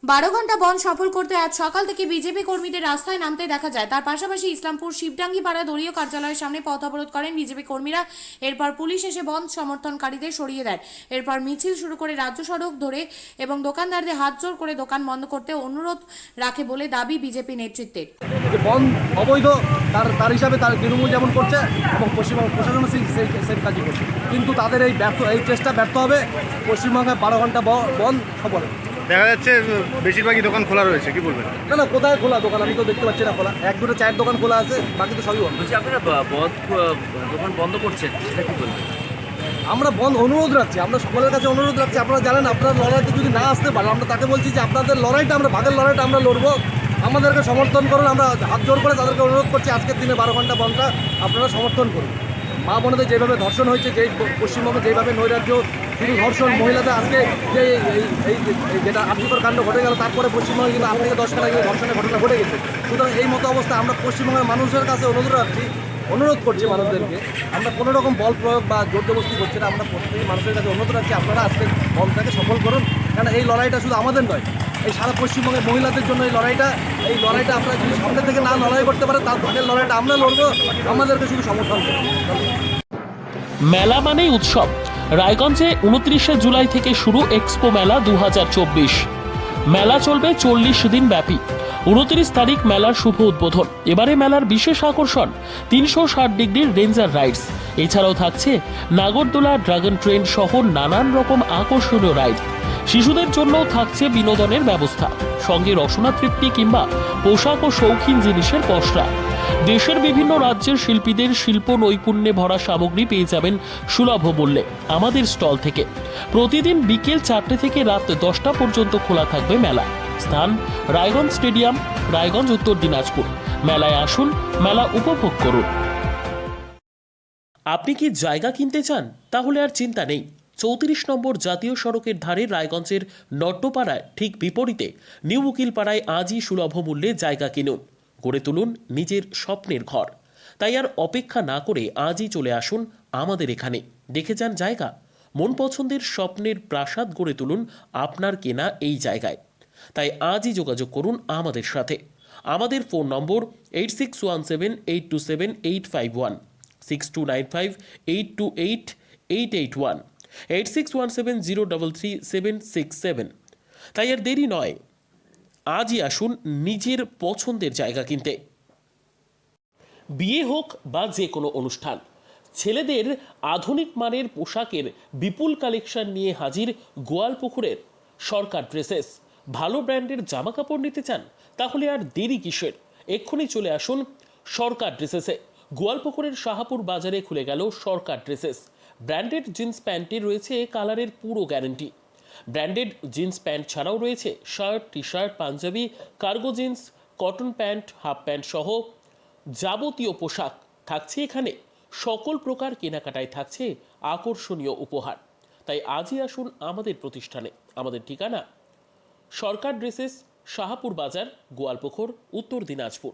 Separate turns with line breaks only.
12 ঘন্টা বন্ধ সফল করতে আজ সকাল থেকে বিজেপি কর্মীদের রাস্তায় নামতে দেখা যায়। তার পাশাপাশি ইসলামপুর শিবডাঙ্গি পাড়া দলীয় কার্যালয়ের সামনে পথ অবরোধ করেন বিজেপি কর্মীরা। এরপর পুলিশ এসে বন্ধ সমর্থনকারীদের সরিয়ে দেয়। এরপর মিছিল শুরু করে রাজ্য সড়ক ধরে এবং দোকানদারদের হাত জোড় করে দোকান বন্ধ করতে অনুরোধ রাখে বলে দাবি বিজেপি নেতৃত্বের।
বন্ধ অবৈধ তার হিসাবে তার তৃণমূল যেমন করছে এবং পশ্চিমবঙ্গ প্রশাসন সেই কাজই করছে, কিন্তু তাদের এই চেষ্টা ব্যর্থ হবে। পশ্চিমবঙ্গে 12 ঘন্টা বন্ধ সফল।
দেখা যাচ্ছে বেশিরভাগই দোকান খোলা রয়েছে, কি বলবেন?
না, কোথায় খোলা দোকান? আমি তো দেখতে পাচ্ছি না খোলা। 1-2 চায়ের দোকান খোলা আছে, বাকি তো সবই বন্ধ।
বলছি আপনারা দোকান বন্ধ করছেন, সেটা কি বলবেন?
আমরা বন্ধ অনুরোধ রাখছি, আমরা সকলের কাছে অনুরোধ রাখছি। আপনারা জানেন, আপনার লড়াইতে যদি না আসতে পারে, আমরা তাকে বলছি যে আপনাদের লড়াইটা, আমরা ভাগের লড়াইটা আমরা লড়বো, আমাদেরকে সমর্থন করুন। আমরা হাত জোর করে তাদেরকে অনুরোধ করছি, আজকের দিনে 12 ঘন্টা বন্ধটা আপনারা সমর্থন করুন। মা বোনেদের যেভাবে ধর্ষণ হয়েছে, পশ্চিমবঙ্গে যেভাবে নৈরাজ্য, শুধু ধর্ষণ, মহিলাদের আজকে যে এই যেটা আর্থিকর কাণ্ড ঘটে গেল, তারপরে পশ্চিমবঙ্গে কিন্তু 8 থেকে 10 খানা ধর্ষণের ঘটনা ঘটে গেছে। সুতরাং এই মতো অবস্থা আমরা পশ্চিমবঙ্গের মানুষের কাছে অনুরোধ করছি মানুষদেরকে। আমরা কোনো রকম বল প্রয়োগ বা জোরজবস্তি করছি না। আমরা প্রত্যেক মানুষের কাছে অনুরোধ রাখছি, আপনারা আজকে বলটাকে সফল করুন। কারণ এই লড়াইটা শুধু আমাদের নয়, এই সারা পশ্চিমবঙ্গের মহিলাদের জন্য এই লড়াইটা আমরা যদি সামনে থেকে না লড়াই করতে পারে, তার ভাগের লড়াইটা আমরা লড়বো। আমাদেরকে শুধু সমর্থন করুন।
মেলা মানেই উৎসব। রায়গঞ্জে 29শে জুলাই থেকে শুরু এক্সপো মেলা 2024। মেলা চলবে 40 দিন ব্যাপী। 29 তারিখ মেলার শুভ উদ্বোধন। এবারে মেলার বিশেষ আকর্ষণ 360 ডিগ্রির রেঞ্জার রাইডস। এছাড়াও থাকছে নাগরদোলা, ড্রাগন ট্রেন সহ নানান রকম আকর্ষণীয় রাইড। শিশুদের জন্যও থাকছে বিনোদনের ব্যবস্থা, সঙ্গে রসনা তৃপ্তি কিংবা পোশাক ও শৌখিন জিনিসের পসরা। দেশের বিভিন্ন রাজ্যের শিল্পীদের শিল্প নৈপুণ্যে ভরা সামগ্রী পেয়ে যাবেন সুলভ মূল্যে আমাদের স্টল থেকে। প্রতিদিন বিকেল 4টে থেকে রাত 10টা পর্যন্ত খোলা থাকবে মেলা। স্থান রায়গঞ্জ স্টেডিয়াম, রায়গঞ্জ, উত্তর দিনাজপুর। মেলায় আসুন, মেলা উপভোগ করুন। আপনি কি জায়গা কিনতে চান? তাহলে আর চিন্তা নেই। 34 নম্বর জাতীয় সড়কের ধারে রায়গঞ্জের নট্টপাড়ায় ঠিক বিপরীতে নিউ উকিলপাড়ায় আজই সুলভ মূল্যে জায়গা কিনুন, গড়ে তুলুন নিজের স্বপ্নের ঘর। তাই আর অপেক্ষা না করে আজই চলে আসুন আমাদের এখানে, দেখে যান জায়গা। মন পছন্দের স্বপ্নের প্রাসাদ গড়ে তুলুন আপনার কেনা এই জায়গায়। তাই আজই যোগাযোগ করুন আমাদের সাথে। আমাদের ফোন নম্বর 8617827851, 6295828881, 8617033767। তাই আর দেরি নয়, আজই আসুন নিজের পছন্দের জায়গা কিনতে। বিয়ে হোক বা যে কোনো অনুষ্ঠান, ছেলেদের আধুনিক মানের পোশাকের বিপুল কালেকশন নিয়ে হাজির গোয়ালপুকুরের সরকার ড্রেসেস। ভালো ব্র্যান্ডের জামা কাপড় নিতে চান? তাহলে আর দেরি কিসের? এক্ষুনি চলে আসুন সরকার ড্রেসেসে। গোয়ালপুকুরের শাহাপুর বাজারে খুলে গেল সরকার ড্রেসেস। ব্র্যান্ডেড জিন্স প্যান্টের রয়েছে কালারের পুরো গ্যারেন্টি। ব্র্যান্ডেড জিন্স প্যান্ট ছাড়াও রয়েছে shirt, T shirt, punjabi, cargo jeans, cotton pant, half pant সহ যাবতীয় পোশাক থাকছে এখানে। সকল প্রকার কেনাকাটায় থাকছে আকর্ষণীয় উপহার। তাই আজই আসুন আমাদের প্রতিষ্ঠানে। আমাদের ঠিকানা সরকার ড্রেসেস, শাহাপুর বাজার, গোয়ালপুকুর, উত্তর দিনাজপুর।